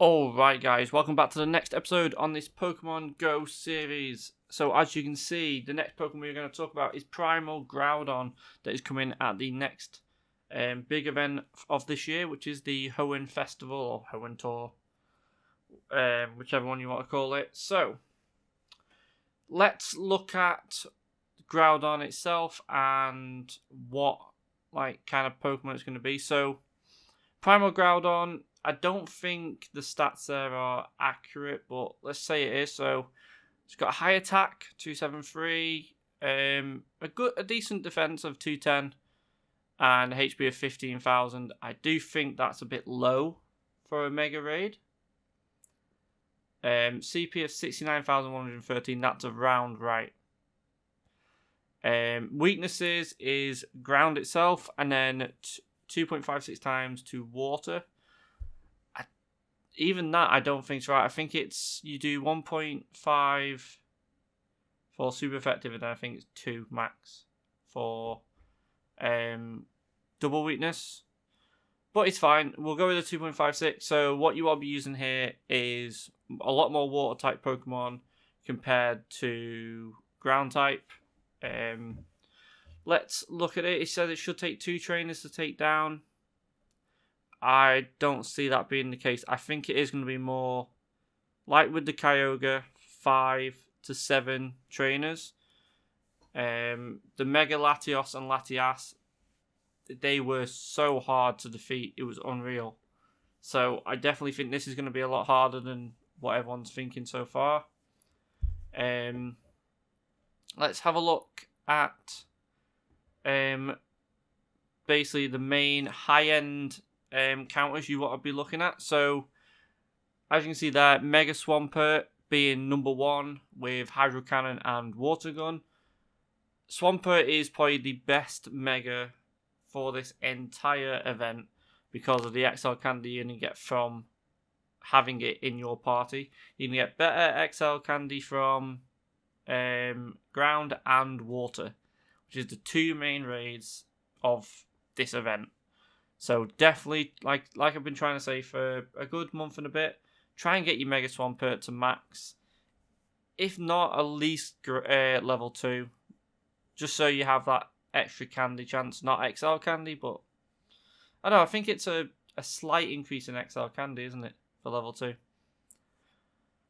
Alright guys, welcome back to the next episode on this Pokemon Go series. So as you can see, the next Pokemon we're going to talk about is Primal Groudon, that is coming at the next big event of this year, which is the Hoenn Festival, or Hoenn Tour, whichever one you want to call it. So, let's look at Groudon itself and what kind of Pokemon it's going to be. So, Primal Groudon, I don't think the stats there are accurate, but let's say it is. So it's got a high attack, 273, a decent defense of 210, and HP of 15,000. I do think that's a bit low for a Mega Raid. CP of 69,113. That's around right. Weaknesses is ground itself, and then 2.56 times to water. Even that, I don't think is right. I think you do 1.5 for super effective, and then I think it's 2 max for double weakness. But it's fine. We'll go with the 2.56. So what you will be using here is a lot more water type Pokemon compared to ground type. Let's look at it. It says it should take 2 trainers to take down. I don't see that being the case. I think it is going to be more like with the Kyogre, 5 to 7 trainers. The Mega Latios and Latias, they were so hard to defeat. It was unreal. So I definitely think this is going to be a lot harder than what everyone's thinking so far. Let's have a look at basically the main high-end counters you want to be looking at. So as you can see there, Mega Swampert being number 1 with Hydro Cannon and Water Gun. Swampert is probably the best Mega for this entire event because of the XL candy you can get from having it in your party. You can get better XL candy from ground and water, which is the 2 main raids of this event. So definitely, like I've been trying to say for a good month and a bit, try and get your Mega Swampert to max. If not, at least level 2. Just so you have that extra candy chance. Not XL candy, but I don't know, I think it's a slight increase in XL candy, isn't it, for level 2?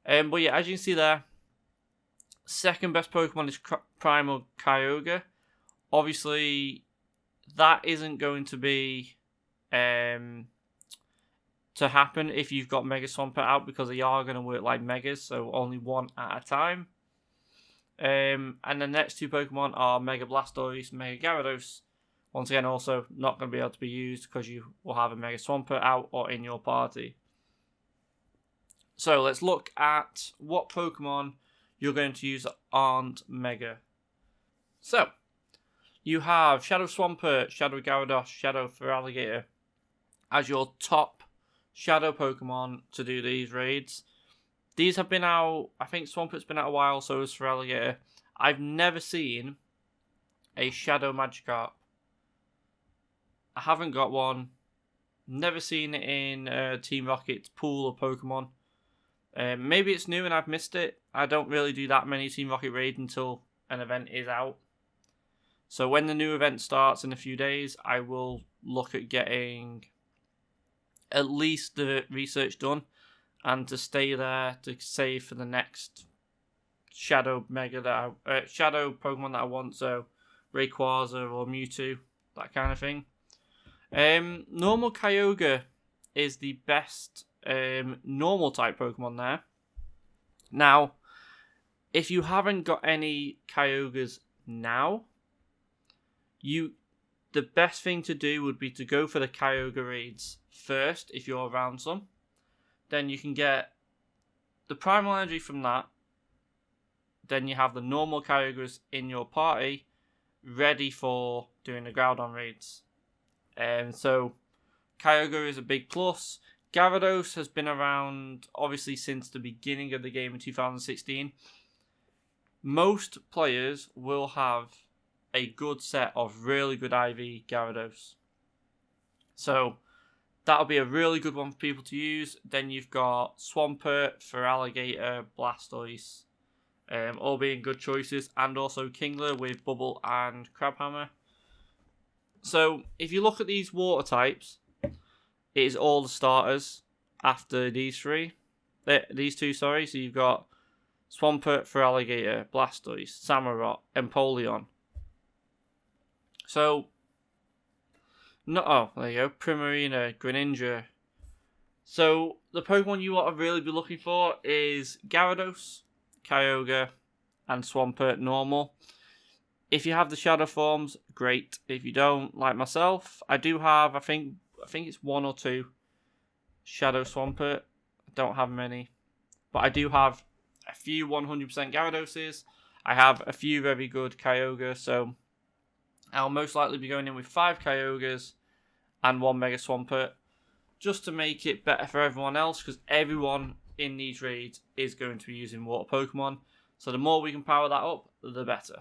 But yeah, as you can see there, second best Pokemon is Primal Kyogre. Obviously, that isn't going to be to happen if you've got Mega Swampert out, because they are going to work like Megas, so only 1 at a time. And the next 2 Pokemon are Mega Blastoise, Mega Gyarados. Once again, also not going to be able to be used because you will have a Mega Swampert out or in your party. So let's look at what Pokemon you're going to use that aren't Mega. So you have Shadow Swampert, Shadow Gyarados, Shadow Feraligatr as your top Shadow Pokemon to do these raids. These have been out, I think Swampert's been out a while, so is Feraligatr. I've never seen a Shadow Magikarp. I haven't got one. Never seen it in Team Rocket's pool of Pokemon. Maybe it's new and I've missed it. I don't really do that many Team Rocket raids until an event is out. So when the new event starts in a few days, I will look at getting at least the research done and to stay there to save for the next Shadow Shadow Pokemon that I want. So Rayquaza or Mewtwo, that kind of thing. Normal Kyogre is the best normal type Pokemon there. Now, if you haven't got any Kyogres now, the best thing to do would be to go for the Kyogre raids first if you're around some. Then you can get the Primal Energy from that. Then you have the normal Kyogres in your party ready for doing the Groudon raids. So Kyogre is a big plus. Gyarados has been around obviously since the beginning of the game in 2016. Most players will have a good set of really good IV Gyarados. So That'll be a really good one for people to use. Then you've got Swampert, Feraligatr, Blastoise, all being good choices, and also Kingler with Bubble and Crabhammer. So if you look at these water types, it is all the starters after these two. So you've got Swampert, Feraligatr, Blastoise, Samurott, Empoleon. So, there you go, Primarina, Greninja. So, the Pokemon you want to really be looking for is Gyarados, Kyogre, and Swampert normal. If you have the Shadow forms, great. If you don't, like myself, I do have, I think it's 1 or 2 Shadow Swampert. I don't have many. But I do have a few 100% Gyaradoses. I have a few very good Kyogre, so I'll most likely be going in with 5 Kyogres and 1 Mega Swampert, just to make it better for everyone else, because everyone in these raids is going to be using water Pokemon. So the more we can power that up, the better.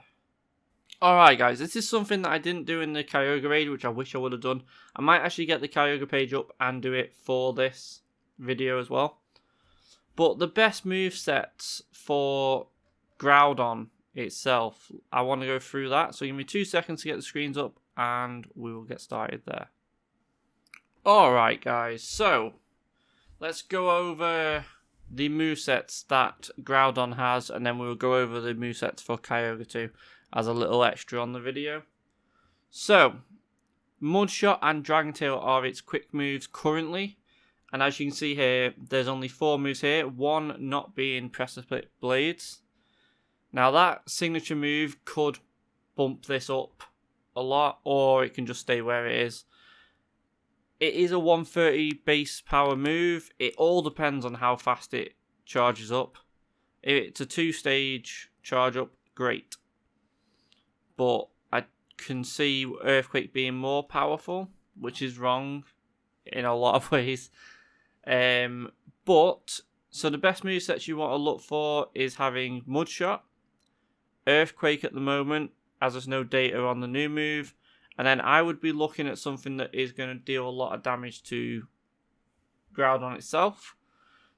Alright guys, this is something that I didn't do in the Kyogre raid, which I wish I would have done. I might actually get the Kyogre page up and do it for this video as well. But the best movesets for Groudon itself, I want to go through that. So give me 2 seconds to get the screens up and we will get started there. Alright guys, so let's go over the movesets that Groudon has, and then we will go over the movesets for Kyogre too, as a little extra on the video. So, Mudshot and Dragon Tail are its quick moves currently. And as you can see here, there's only 4 moves here, 1 not being Precipice Blades. Now that signature move could bump this up a lot, or it can just stay where it is. It is a 130 base power move. It all depends on how fast it charges up. If it's a 2-stage charge up, great. But I can see Earthquake being more powerful, which is wrong in a lot of ways. So the best movesets you want to look for is having Mudshot, Earthquake at the moment, as there's no data on the new move, and then I would be looking at something that is going to deal a lot of damage to Groudon itself.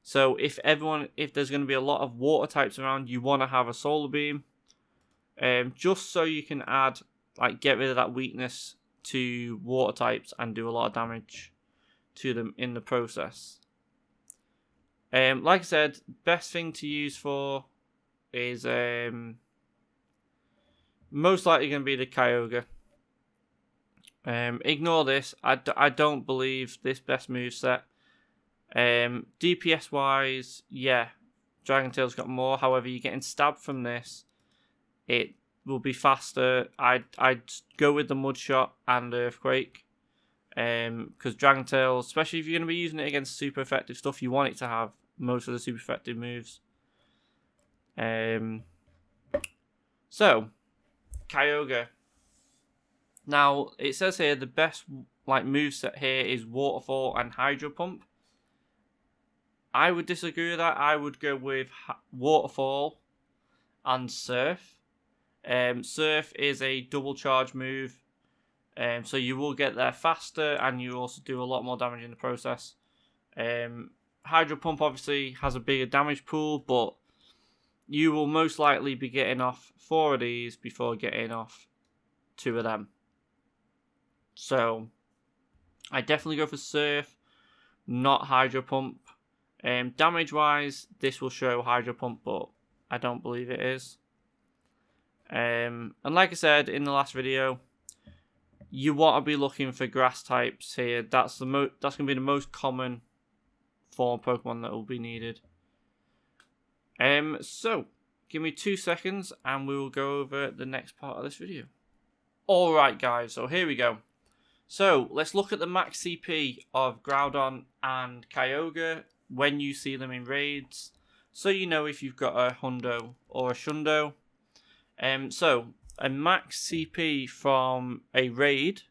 So if there's going to be a lot of water types around, you want to have a Solar Beam, just so you can get rid of that weakness to water types and do a lot of damage to them in the process. Like I said, best thing to use for is most likely going to be the Kyogre. Ignore this. I don't believe this best moveset. DPS wise, yeah, Dragon Tail's got more. However, you're getting stabbed from this. It will be faster. I'd go with the Mudshot and Earthquake. Because Dragon Tail, especially if you're going to be using it against super effective stuff, you want it to have most of the super effective moves. So, Kyogre. Now, it says here the best moveset here is Waterfall and Hydro Pump. I would disagree with that. I would go with Waterfall and Surf. Surf is a double charge move. So you will get there faster and you also do a lot more damage in the process. Hydro Pump obviously has a bigger damage pool, but you will most likely be getting off 4 of these before getting off 2 of them. So I definitely go for Surf, not Hydro Pump. Damage wise, this will show Hydro Pump, but I don't believe it is. And like I said in the last video, you want to be looking for grass types here. That's going to be the most common form of Pokemon that will be needed. So give me 2 seconds and we will go over the next part of this video. Alright guys, so here we go. So let's look at the max CP of Groudon and Kyogre when you see them in raids, so you know if you've got a Hundo or a Shundo. So a max CP from a raid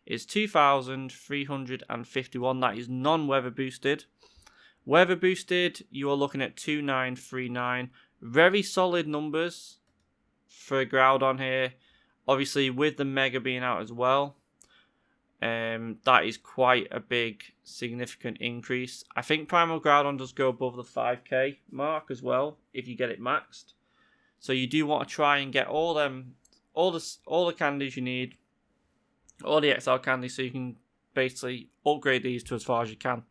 is 2,351. That is non-weather boosted. Weather boosted, you are looking at 2,939. Very solid numbers for Groudon here. Obviously, with the Mega being out as well. That is quite a big, significant increase. I think Primal Groudon does go above the 5k mark as well if you get it maxed. So you do want to try and get all the candies you need, all the XL candies, so you can basically upgrade these to as far as you can.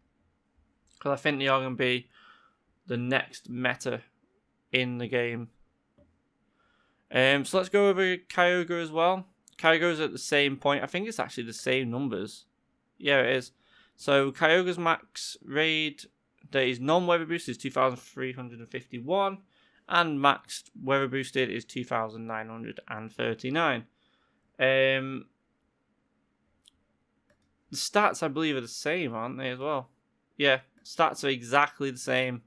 Because I think they are going to be the next meta in the game. So let's go over Kyogre as well. Kyogre's at the same point. I think it's actually the same numbers. Yeah, it is. So Kyogre's max raid that is non-weather boosted is 2,351. And maxed weather boosted is 2,939. The stats, I believe, are the same, aren't they, as well? Yeah, stats are exactly the same.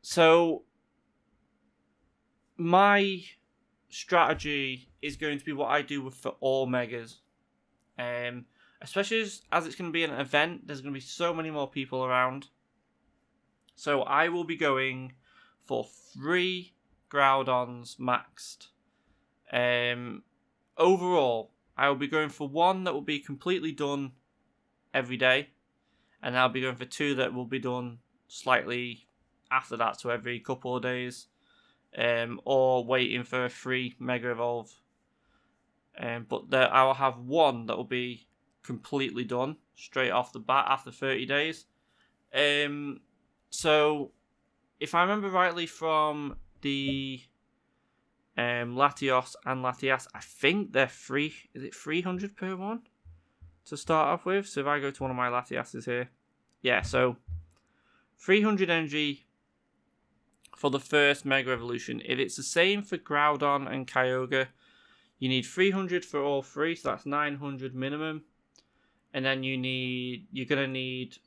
So my strategy is going to be what I do for all megas. Especially as it's going to be an event, there's going to be so many more people around. So I will be going for 3 Groudons maxed. Overall, I will be going for 1 that will be completely done every day. And I'll be going for 2 that will be done slightly after that, so every couple of days. Or waiting for a free Mega Evolve. But I will have 1 that will be completely done straight off the bat after 30 days. So, if I remember rightly from the Latios and Latias, I think they're free. Is it 300 per one to start off with? So if I go to one of my Latiases here, yeah, so 300 energy for the first Mega Evolution. If it's the same for Groudon and Kyogre, you need 300 for all 3, so that's 900 minimum. And then you're gonna need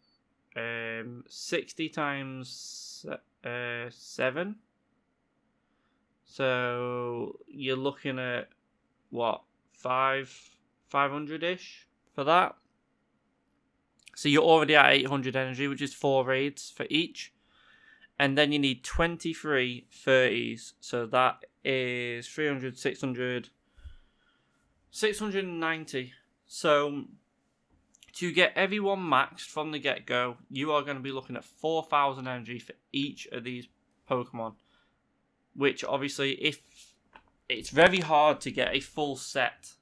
60 times 7. So you're looking at what, 500-ish for that. So you're already at 800 energy, which is 4 raids for each. And then you need 23 30s. So that is 300, 600, 690. So to get everyone maxed from the get-go, you are going to be looking at 4,000 energy for each of these Pokemon. Which obviously, if it's very hard to get a full set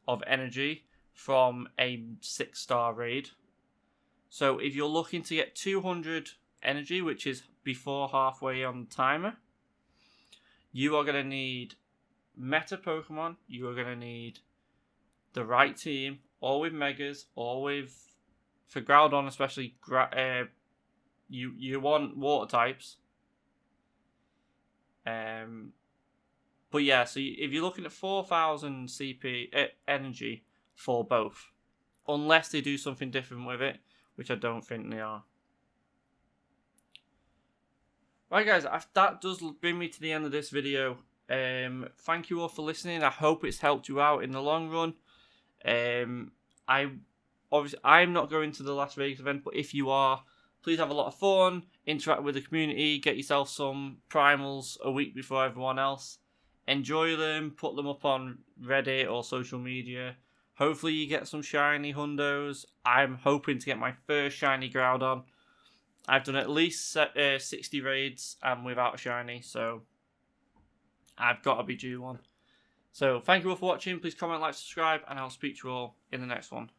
of energy from a 6-star raid. So if you're looking to get 200 energy, which is before halfway on the timer, you are going to need meta Pokemon. You are going to need the right team, or with Megas, or with, for Groudon especially, you want water types. But yeah, so if you're looking at 4,000 CP energy for both, unless they do something different with it, which I don't think they are. Right guys, that does bring me to the end of this video. Thank you all for listening. I hope it's helped you out in the long run. I'm not going to the Las Vegas event, but if you are, please have a lot of fun, interact with the community, get yourself some primals a week before everyone else. Enjoy them, put them up on Reddit or social media. Hopefully you get some shiny hundos. I'm hoping to get my first shiny Groudon. I've done at least 60 raids and without a shiny, so I've got to be due one. So thank you all for watching. Please comment, like, subscribe, and I'll speak to you all in the next one.